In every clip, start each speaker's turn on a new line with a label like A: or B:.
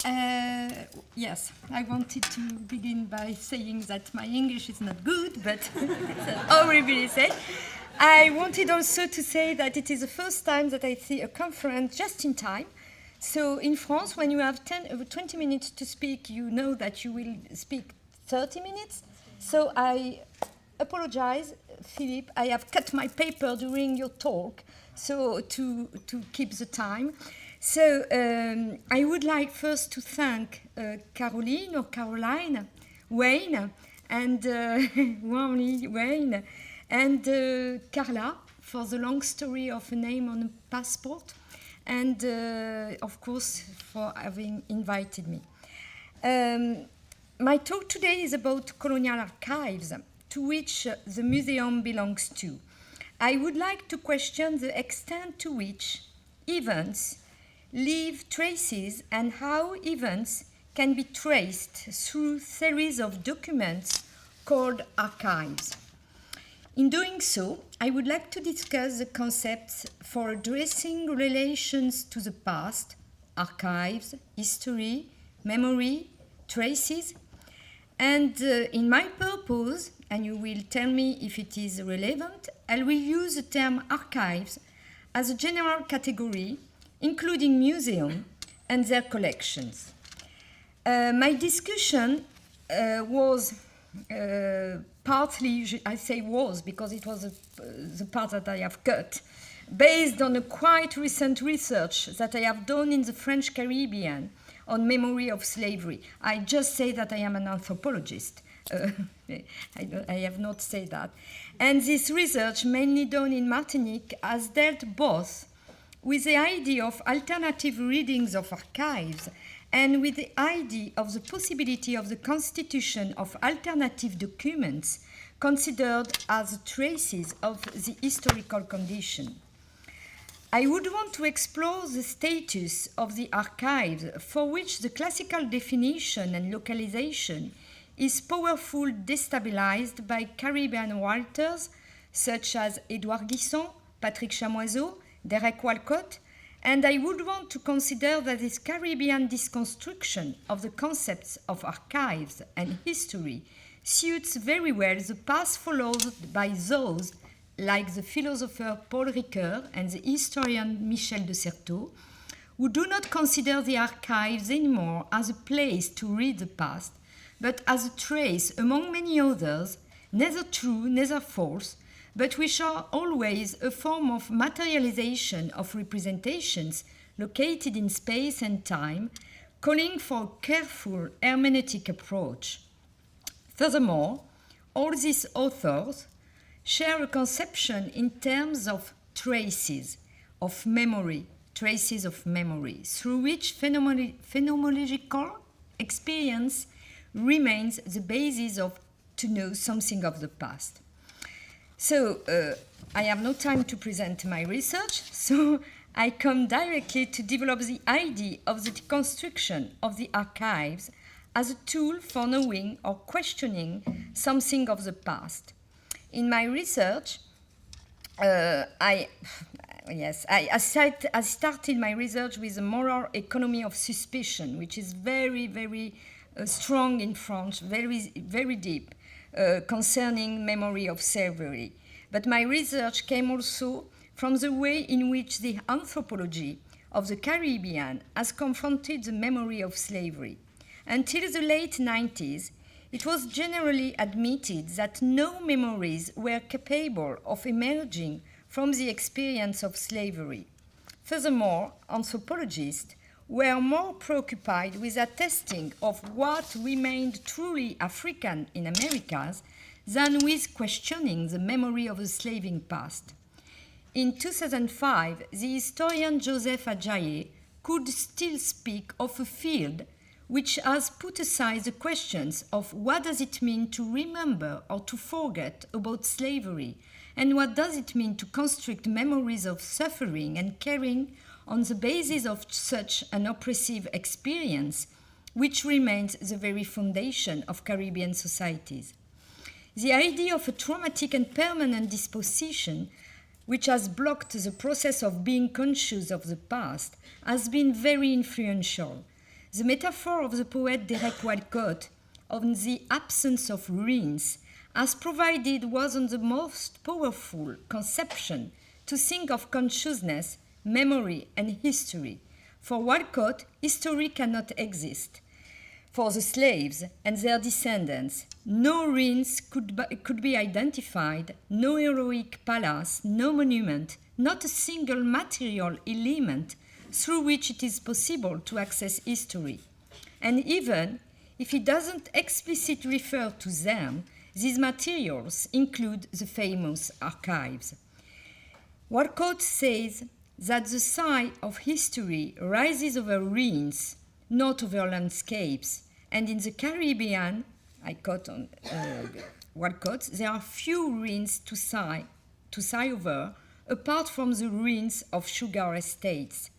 A: Yes, I wanted to begin by saying that my English is not good, but that's horribly said. I wanted also to say that it is the first time that I see a conference just in time. So in France, when you have 20 minutes to speak, you know that you will speak 30 minutes. So I apologize, Philippe. I have cut my paper during your talk, so to keep the time. So I would like first to thank Caroline, Wayne, and warmly Wayne, and Carla for the long story of a name on a passport, and of course for having invited me. My talk today is about colonial archives, to which the museum belongs to. I would like to question the extent to which events leave traces and how events can be traced through series of documents called archives. In doing so, I would like to discuss the concepts for addressing relations to the past, archives, history, memory, traces, and in my purpose, and you will tell me if it is relevant, I will use the term archives as a general category, including museums and their collections. My discussion was partly, I say was because it was the part that I have cut, based on a quite recent research that I have done in the French Caribbean on memory of slavery. I just say that I am an anthropologist. I have not said that. And this research, mainly done in Martinique, has dealt both with the idea of alternative readings of archives and with the idea of the possibility of the constitution of alternative documents considered as traces of the historical condition. I would want to explore the status of the archives, for which the classical definition and localization is powerfully destabilized by Caribbean writers such as Édouard Guisson, Patrick Chamoiseau, Derek Walcott, and I would want to consider that this Caribbean disconstruction of the concepts of archives and history suits very well the path followed by those like the philosopher Paul Ricoeur and the historian Michel de Certeau, who do not consider the archives anymore as a place to read the past, but as a trace among many others, neither true, neither false, but which are always a form of materialization of representations located in space and time, calling for a careful hermeneutic approach. Furthermore, all these authors share a conception in terms of traces of memory, through which phenomenological experience remains the basis of to know something of the past. So I have no time to present my research, so I come directly to develop the idea of the deconstruction of the archives as a tool for knowing or questioning something of the past. In my research, I started my research with the moral economy of suspicion, which is very, very strong in France, very, very deep, concerning memory of slavery. But my research came also from the way in which the anthropology of the Caribbean has confronted the memory of slavery. Until the late 90s, it was generally admitted that no memories were capable of emerging from the experience of slavery. Furthermore, anthropologists were more preoccupied with attesting of what remained truly African in Americas than with questioning the memory of the slaving past. In 2005, the historian Joseph Ajayi could still speak of a field which has put aside the questions of what does it mean to remember or to forget about slavery, and what does it mean to construct memories of suffering and caring on the basis of such an oppressive experience, which remains the very foundation of Caribbean societies. The idea of a traumatic and permanent disposition, which has blocked the process of being conscious of the past, has been very influential. The metaphor of the poet Derek Walcott on the absence of ruins as provided was on the most powerful conception to think of consciousness, memory, and history. For Walcott, history cannot exist. For the slaves and their descendants, no ruins could be identified, no heroic palace, no monument, not a single material element through which it is possible to access history. And even if he doesn't explicitly refer to them, these materials include the famous archives. Walcott says that the sigh of history rises over ruins, not over landscapes, and in the Caribbean, I quote on Walcott, there are few ruins to sigh over, apart from the ruins of sugar estates.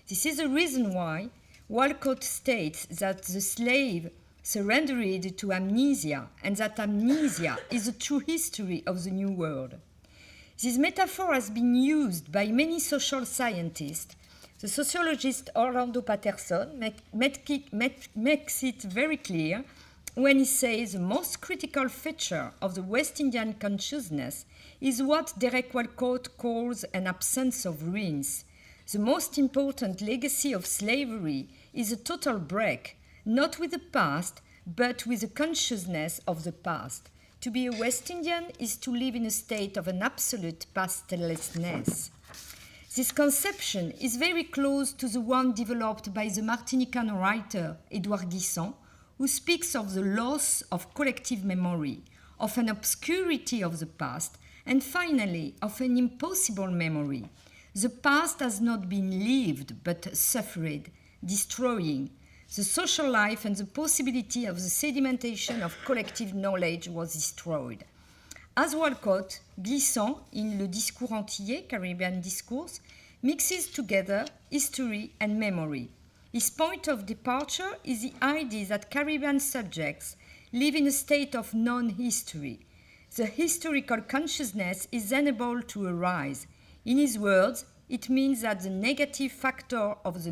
A: This is the reason why Walcott states that the slave surrendered to amnesia, and that amnesia is the true history of the New World. This metaphor has been used by many social scientists. The sociologist Orlando Patterson makes it very clear when he says the most critical feature of the West Indian consciousness is what Derek Walcott calls an absence of ruins. The most important legacy of slavery is a total break, not with the past, but with the consciousness of the past. To be a West Indian is to live in a state of an absolute pastlessness. This conception is very close to the one developed by the Martinican writer Édouard Glissant, who speaks of the loss of collective memory, of an obscurity of the past, and finally of an impossible memory. The past has not been lived but suffered, destroying. The social life and the possibility of the sedimentation of collective knowledge was destroyed. As Walcott, Glissant, in Le Discours Antillais, Caribbean Discourse, mixes together history and memory. His point of departure is the idea that Caribbean subjects live in a state of non-history. The historical consciousness is then able to arise. In his words, it means that the negative factor of this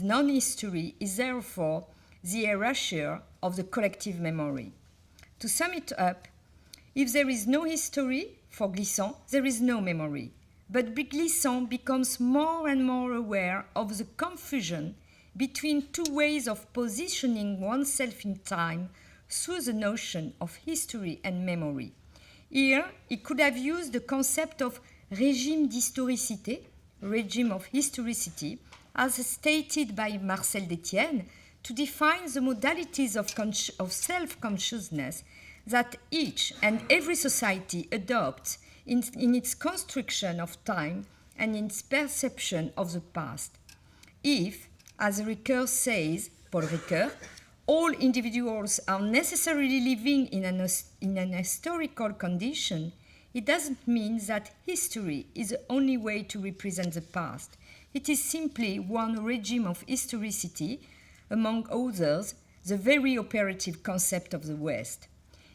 A: non-history is therefore the erasure of the collective memory. To sum it up, if there is no history, for Glissant, there is no memory. But Glissant becomes more and more aware of the confusion between two ways of positioning oneself in time through the notion of history and memory. Here, he could have used the concept of régime d'historicité, regime of historicity, as stated by Marcel Détienne, to define the modalities of self-consciousness that each and every society adopts in its construction of time and in its perception of the past. If, as Ricoeur says, Paul Ricoeur, all individuals are necessarily living in an historical condition, it doesn't mean that history is the only way to represent the past. It is simply one regime of historicity, among others, the very operative concept of the West.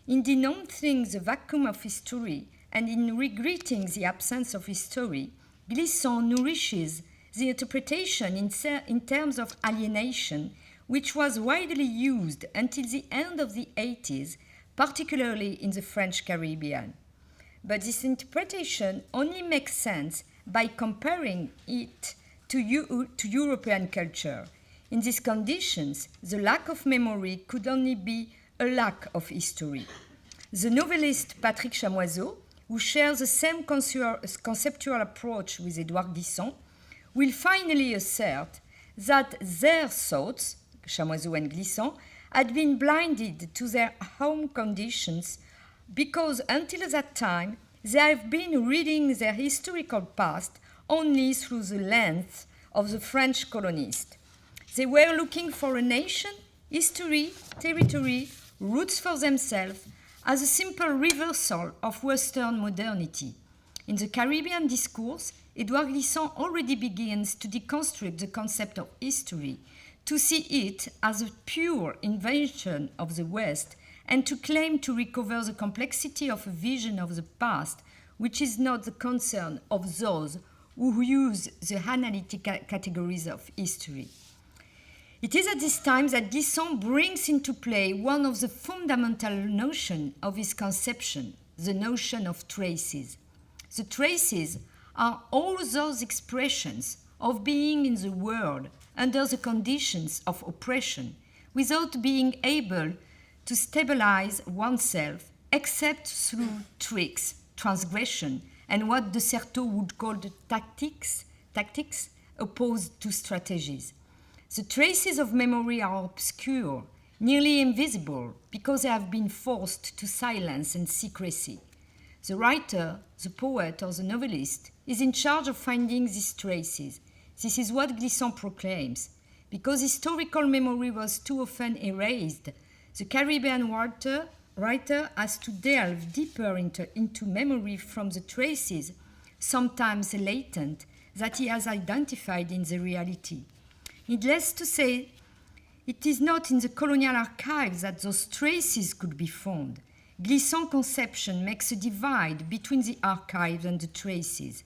A: In denouncing the vacuum of history and in regretting the absence of history, Glissant nourishes the interpretation in terms of alienation, which was widely used until the end of the 80s, particularly in the French Caribbean. But this interpretation only makes sense by comparing it to European culture. In these conditions, the lack of memory could only be a lack of history. The novelist Patrick Chamoiseau, who shares the same conceptual approach with Édouard Glissant, will finally assert that their thoughts, Chamoiseau and Glissant, had been blinded to their home conditions because until that time they have been reading their historical past only through the lens of the French colonists. They were looking for a nation, history, territory, roots for themselves, as a simple reversal of Western modernity. In the Caribbean discourse, Édouard Glissant already begins to deconstruct the concept of history, to see it as a pure invention of the West, and to claim to recover the complexity of a vision of the past, which is not the concern of those who use the analytic categories of history. It is at this time that Glissant brings into play one of the fundamental notions of his conception, the notion of traces. The traces are all those expressions of being in the world under the conditions of oppression, without being able to stabilize oneself except through tricks, transgression, and what de Certeau would call the tactics opposed to strategies. The traces of memory are obscure, nearly invisible, because they have been forced to silence and secrecy. The writer, the poet, or the novelist is in charge of finding these traces. This is what Glissant proclaims. Because historical memory was too often erased, the Caribbean writer has to delve deeper into memory from the traces, sometimes latent, that he has identified in the reality. Needless to say, it is not in the colonial archives that those traces could be found. Glissant's conception makes a divide between the archives and the traces.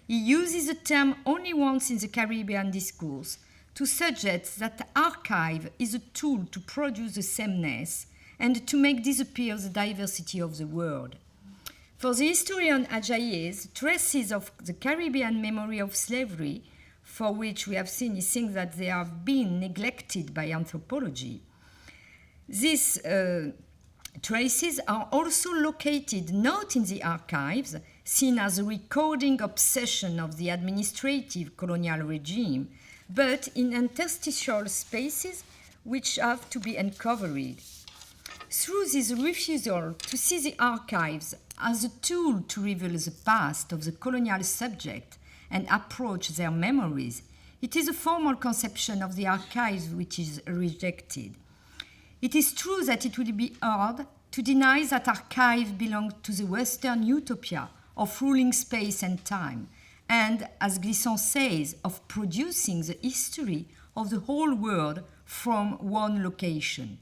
A: He uses the term only once in the Caribbean discourse to suggest that the archive is a tool to produce the sameness and to make disappear the diversity of the world. For the historian Ajayi, the traces of the Caribbean memory of slavery, for which we have seen he thinks that they have been neglected by anthropology, these traces are also located not in the archives, seen as a recording obsession of the administrative colonial regime, but in interstitial spaces which have to be uncovered. Through this refusal to see the archives as a tool to reveal the past of the colonial subject and approach their memories, it is a formal conception of the archives which is rejected. It is true that it would be hard to deny that archives belong to the Western utopia of ruling space and time, and, as Glissant says, of producing the history of the whole world from one location.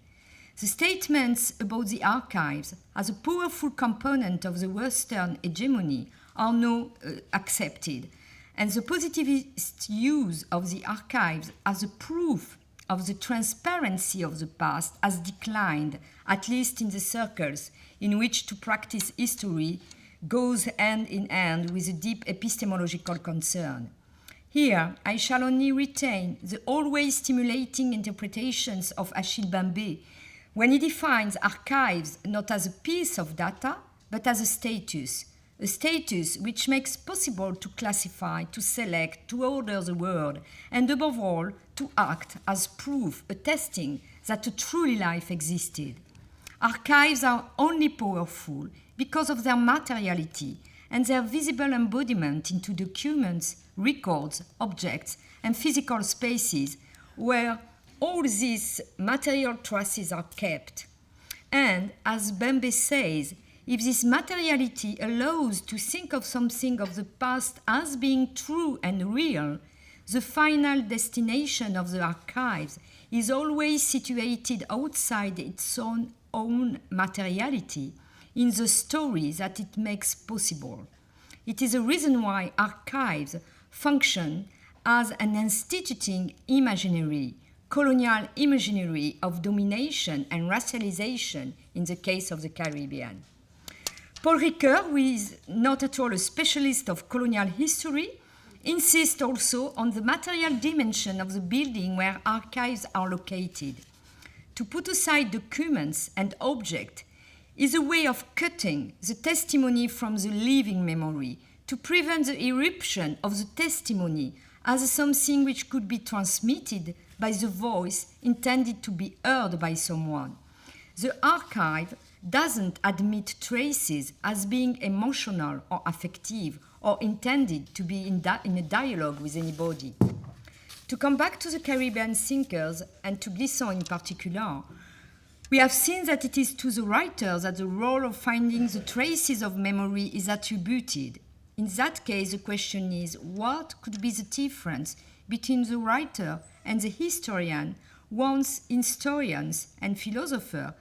A: The statements about the archives as a powerful component of the Western hegemony are now accepted, and the positivist use of the archives as a proof of the transparency of the past has declined, at least in the circles in which to practice history goes hand in hand with a deep epistemological concern. Here, I shall only retain the always stimulating interpretations of Achille Mbembe when he defines archives not as a piece of data, but as a status which makes possible to classify, to select, to order the world, and above all, to act as proof, attesting that a truly life existed. Archives are only powerful because of their materiality and their visible embodiment into documents, records, objects, and physical spaces where all these material traces are kept. And, as Mbembe says, if this materiality allows to think of something of the past as being true and real, the final destination of the archives is always situated outside its own materiality, in the story that it makes possible. It is a reason why archives function as an instituting imaginary, colonial imaginary of domination and racialization in the case of the Caribbean. Paul Ricoeur, who is not at all a specialist of colonial history, insists also on the material dimension of the building where archives are located. To put aside documents and objects is a way of cutting the testimony from the living memory, to prevent the irruption of the testimony as something which could be transmitted by the voice intended to be heard by someone. The archive doesn't admit traces as being emotional or affective or intended to be in a dialogue with anybody. To come back to the Caribbean thinkers, and to Glissant in particular, we have seen that it is to the writer that the role of finding the traces of memory is attributed. In that case, the question is, what could be the difference between the writer and the historian, once historians and philosophers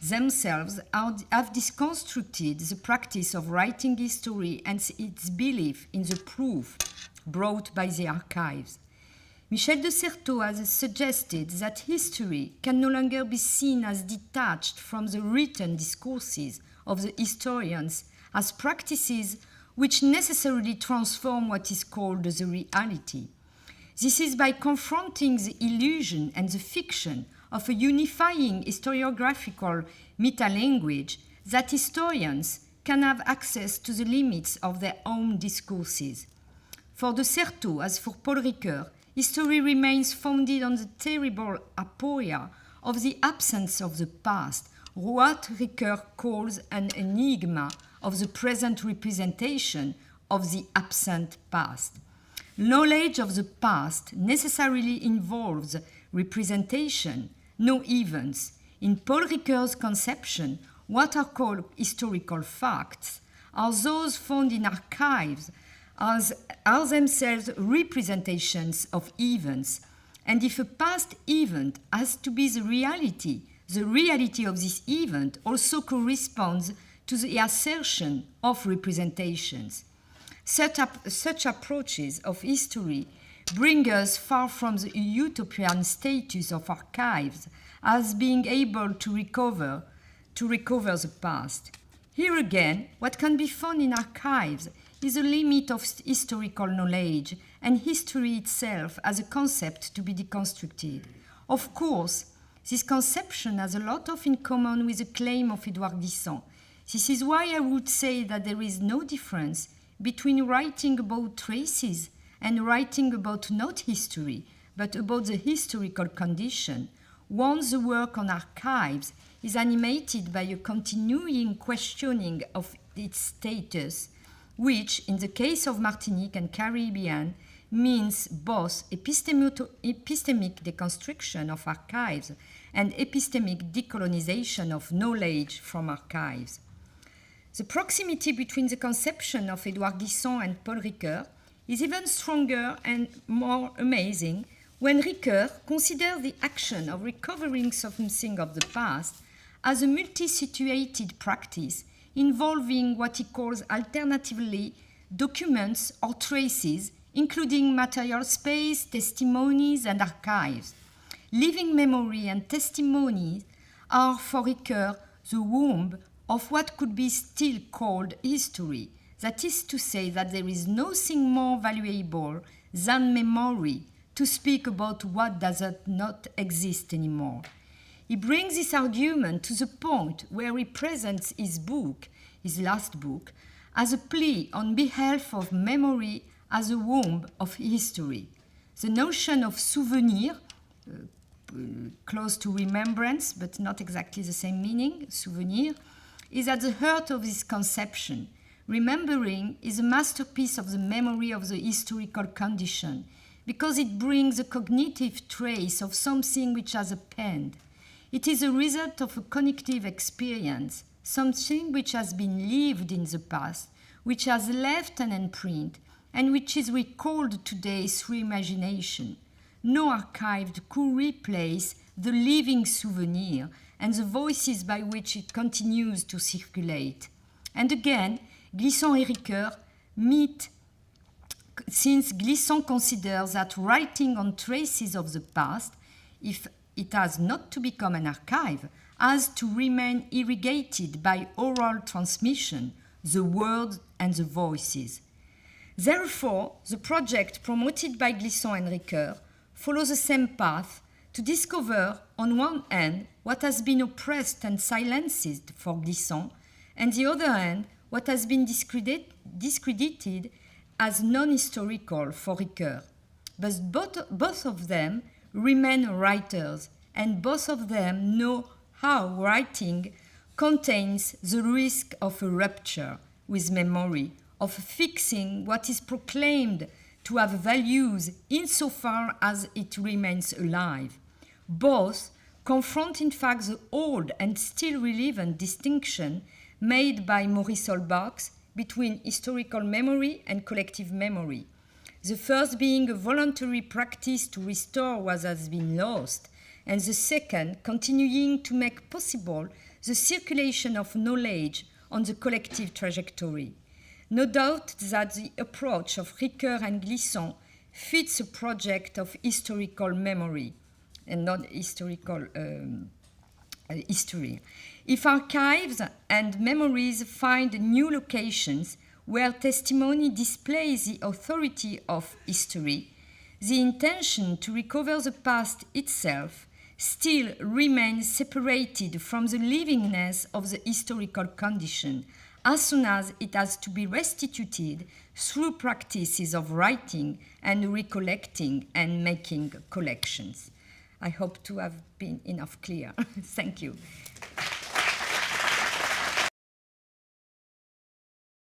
A: themselves have deconstructed the practice of writing history and its belief in the proof brought by the archives. Michel de Certeau has suggested that history can no longer be seen as detached from the written discourses of the historians as practices which necessarily transform what is called the reality. This is by confronting the illusion and the fiction of a unifying historiographical meta-language that historians can have access to the limits of their own discourses. For de Certeau, as for Paul Ricoeur, history remains founded on the terrible aporia of the absence of the past, what Ricoeur calls an enigma of the present representation of the absent past. Knowledge of the past necessarily involves representation, no events. In Paul Ricoeur's conception, what are called historical facts are those found in archives as are themselves representations of events. And if a past event has to be the reality of this event also corresponds to the assertion of representations. Such approaches of history bring us far from the utopian status of archives as being able to recover the past. Here again, what can be found in archives is a limit of historical knowledge and history itself as a concept to be deconstructed. Of course, this conception has a lot in common with the claim of Edouard Glissant. This is why I would say that there is no difference between writing about traces and writing about not history, but about the historical condition, once the work on archives is animated by a continuing questioning of its status, which, in the case of Martinique and Caribbean, means both epistemic deconstruction of archives and epistemic decolonization of knowledge from archives. The proximity between the conception of Edouard Glissant and Paul Ricoeur is even stronger and more amazing when Ricoeur considers the action of recovering something of the past as a multi-situated practice involving what he calls alternatively documents or traces, including material space, testimonies, and archives. Living memory and testimonies are for Ricoeur the womb of what could be still called history. That is to say that there is nothing more valuable than memory to speak about what does not exist anymore. He brings this argument to the point where he presents his book, his last book, as a plea on behalf of memory as a womb of history. The notion of souvenir, close to remembrance, but not exactly the same meaning, souvenir, is at the heart of this conception. Remembering is a masterpiece of the memory of the historical condition because it brings a cognitive trace of something which has happened. It is a result of a cognitive experience, something which has been lived in the past, which has left an imprint, and which is recalled today through imagination. No archive could replace the living souvenir and the voices by which it continues to circulate. And again, Glissant and Ricoeur meet since Glissant considers that writing on traces of the past, if it has not to become an archive, has to remain irrigated by oral transmission, the words and the voices. Therefore, the project promoted by Glissant and Ricoeur follows the same path to discover, on one hand, what has been oppressed and silenced for Glissant, and the other hand, what has been discredited as non-historical for Ricoeur. But both of them remain writers, and both of them know how writing contains the risk of a rupture with memory, of fixing what is proclaimed to have values insofar as it remains alive. Both confront in fact the old and still relevant distinction made by Maurice Holbach between historical memory and collective memory. The first being a voluntary practice to restore what has been lost, and the second continuing to make possible the circulation of knowledge on the collective trajectory. No doubt that the approach of Ricoeur and Glissant fits a project of historical memory and not historical history. If archives and memories find new locations where testimony displays the authority of history, the intention to recover the past itself still remains separated from the livingness of the historical condition, as soon as it has to be restituted through practices of writing and recollecting and making collections. I hope to have been enough clear. Thank you.